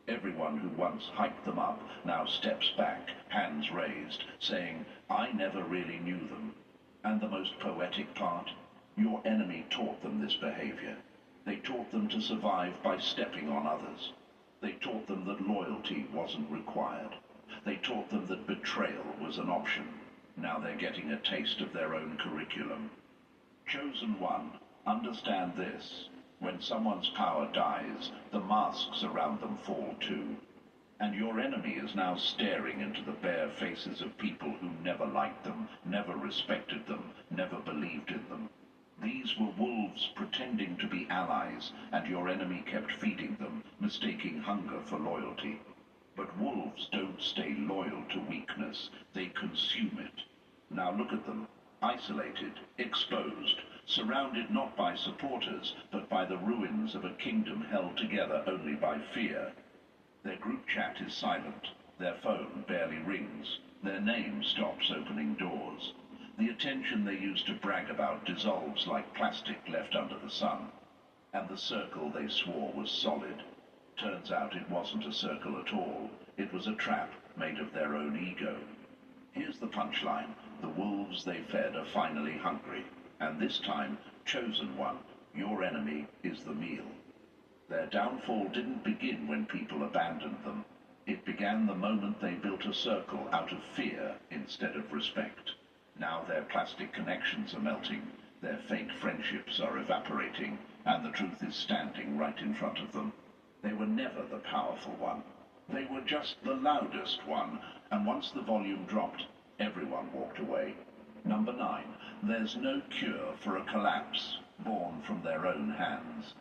Everyone who once hyped them up now steps back, hands raised, saying, I never really knew them. And the most poetic part? Your enemy taught them this behavior. They taught them to survive by stepping on others. They taught them that loyalty wasn't required. They taught them that betrayal was an option. Now they're getting a taste of their own curriculum. Chosen one, understand this. When someone's power dies, the masks around them fall too. And your enemy is now staring into the bare faces of people who never liked them, never respected them, never believed in them. These were wolves pretending to be allies, and your enemy kept feeding them, mistaking hunger for loyalty. But wolves don't stay loyal to weakness, they consume it. Now look at them. Isolated, exposed, surrounded not by supporters, but by the ruins of a kingdom held together only by fear. Their group chat is silent, their phone barely rings, their name stops opening doors. The attention they used to brag about dissolves like plastic left under the sun. And the circle they swore was solid. Turns out it wasn't a circle at all. It was a trap made of their own ego. Here's the punchline. The wolves they fed are finally hungry. And this time, chosen one, your enemy is the meal. Their downfall didn't begin when people abandoned them. It began the moment they built a circle out of fear instead of respect. Now their plastic connections are melting, their fake friendships are evaporating, and the truth is standing right in front of them. They were never the powerful one. They were just the loudest one, and once the volume dropped, everyone walked away. Number 9. There's no cure for a collapse born from their own hands.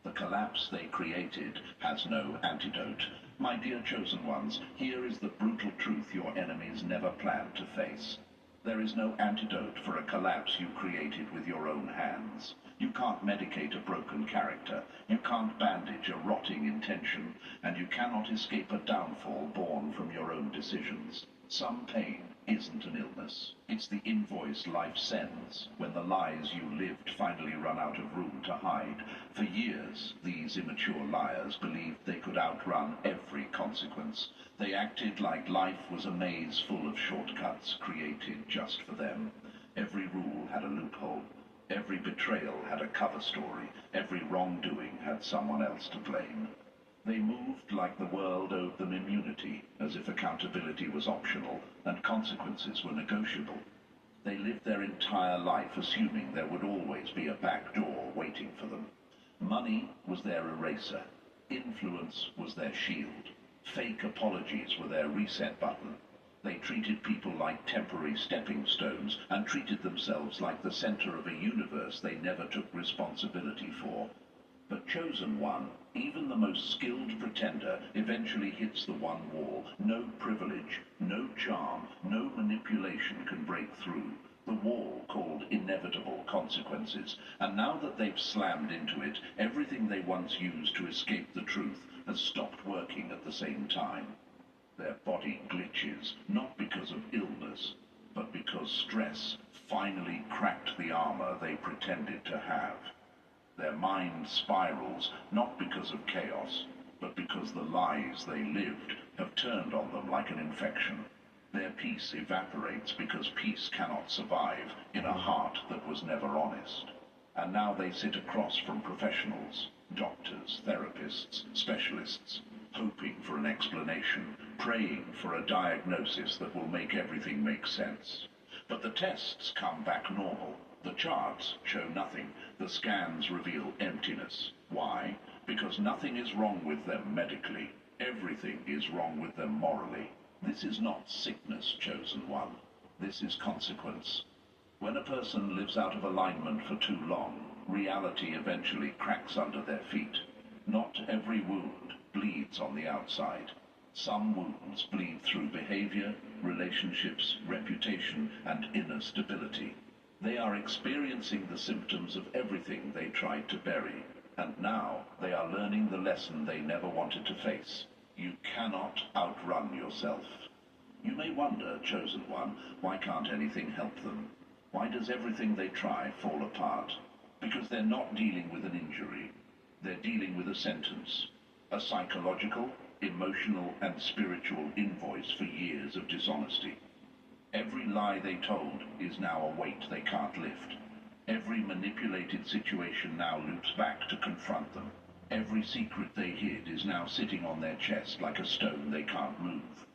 The collapse they created has no antidote. My dear chosen ones, here is the brutal truth your enemies never planned to face. There is no antidote for a collapse you created with your own hands. You can't medicate a broken character, you can't bandage a rotting intention, and you cannot escape a downfall born from your own decisions. Some pain isn't an illness. It's the invoice life sends when the lies you lived finally run out of room to hide. For years, these immature liars believed they could outrun every consequence. They acted like life was a maze full of shortcuts created just for them. Every rule had a loophole. Every betrayal had a cover story. Every wrongdoing had someone else to blame. They moved like the world owed them immunity, as if accountability was optional and consequences were negotiable. They lived their entire life assuming there would always be a back door waiting for them. Money was their eraser. Influence was their shield. Fake apologies were their reset button. They treated people like temporary stepping stones and treated themselves like the center of a universe they never took responsibility for. But chosen one, even the most skilled pretender, eventually hits the one wall. No privilege, no charm, no manipulation can break through. The wall called inevitable consequences. And now that they've slammed into it, everything they once used to escape the truth has stopped working at the same time. Their body glitches, not because of illness, but because stress finally cracked the armor they pretended to have. Their mind spirals, not because of chaos, but because the lies they lived have turned on them like an infection. Their peace evaporates because peace cannot survive in a heart that was never honest. And now they sit across from professionals, doctors, therapists, specialists, hoping for an explanation, praying for a diagnosis that will make everything make sense. But the tests come back normal. The charts show nothing. The scans reveal emptiness. Why? Because nothing is wrong with them medically. Everything is wrong with them morally. This is not sickness, chosen one. This is consequence. When a person lives out of alignment for too long, reality eventually cracks under their feet. Not every wound bleeds on the outside. Some wounds bleed through behavior, relationships, reputation, and inner stability. They are experiencing the symptoms of everything they tried to bury, and now they are learning the lesson they never wanted to face. You cannot outrun yourself. You may wonder, chosen one, why can't anything help them? Why does everything they try fall apart? Because they're not dealing with an injury. They're dealing with a sentence. A psychological, emotional, and spiritual invoice for years of dishonesty. Every lie they told is now a weight they can't lift. Every manipulated situation now loops back to confront them. Every secret they hid is now sitting on their chest like a stone they can't move.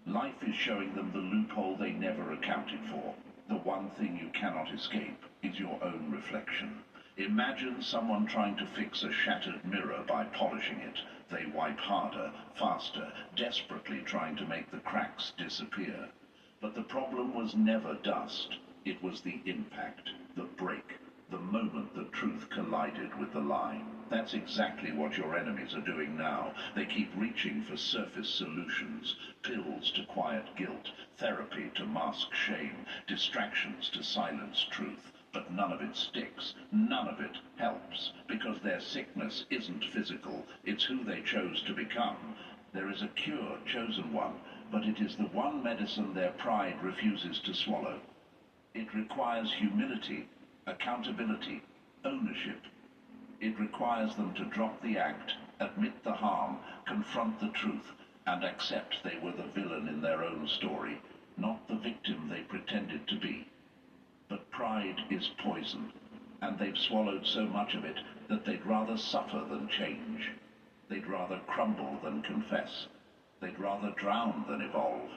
Life is showing them the loophole they never accounted for. The one thing you cannot escape is your own reflection. Imagine someone trying to fix a shattered mirror by polishing it. They wipe harder, faster, desperately trying to make the cracks disappear. But the problem was never dust. It was the impact, the break, the moment the truth collided with the lie. That's exactly what your enemies are doing now. They keep reaching for surface solutions, pills to quiet guilt, therapy to mask shame, distractions to silence truth. But none of it sticks. None of it helps, because their sickness isn't physical. It's who they chose to become. There is a cure, chosen one, but it is the one medicine their pride refuses to swallow. It requires humility, accountability, ownership. It requires them to drop the act, admit the harm, confront the truth, and accept they were the villain in their own story, not the victim they pretended to be. But pride is poison, and they've swallowed so much of it that they'd rather suffer than change. They'd rather crumble than confess. They'd rather drown than evolve.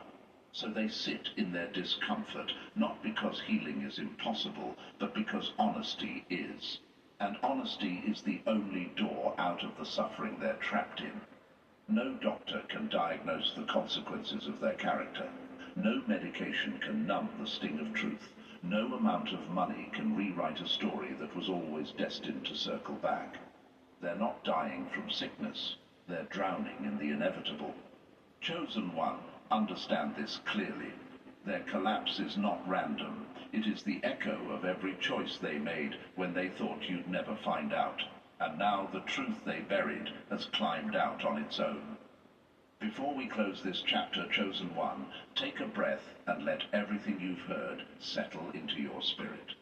So they sit in their discomfort, not because healing is impossible, but because honesty is. And honesty is the only door out of the suffering they're trapped in. No doctor can diagnose the consequences of their character. No medication can numb the sting of truth. No amount of money can rewrite a story that was always destined to circle back. They're not dying from sickness. They're drowning in the inevitable. Chosen One understand this clearly. Their collapse is not random. It is the echo of every choice they made when they thought you'd never find out. And now the truth they buried has climbed out on its own. Before we close this chapter, Chosen One, take a breath and let everything you've heard settle into your spirit.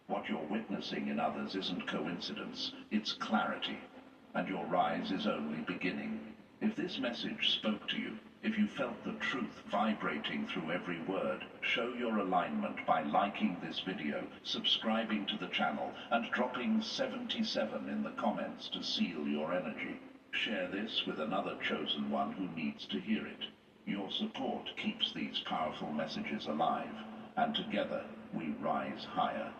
What you're witnessing in others isn't coincidence, it's clarity. And your rise is only beginning. If this message spoke to you, if you felt the truth vibrating through every word, show your alignment by liking this video, subscribing to the channel, and dropping 77 in the comments to seal your energy. Share this with another Chosen One who needs to hear it. Your support keeps these powerful messages alive, and together we rise higher.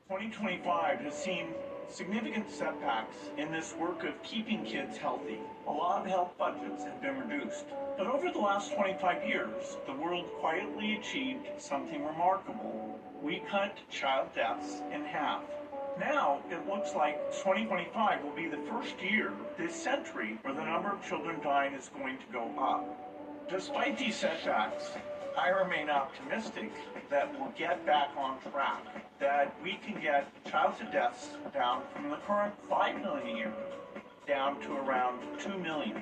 2025 has seen significant setbacks in this work of keeping kids healthy. A lot of health budgets have been reduced. But over the last 25 years, the world quietly achieved something remarkable. We cut child deaths in half. Now, it looks like 2025 will be the first year this century where the number of children dying is going to go up. Despite these setbacks, I remain optimistic that we'll get back on track, that we can get childhood deaths down from the current 5 million a year down to around 2 million.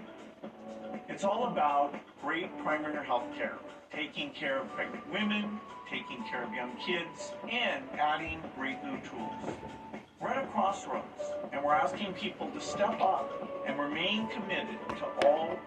It's all about great primary health care, taking care of pregnant women, taking care of young kids, and adding great new tools. We're at a crossroads, and we're asking people to step up and remain committed to all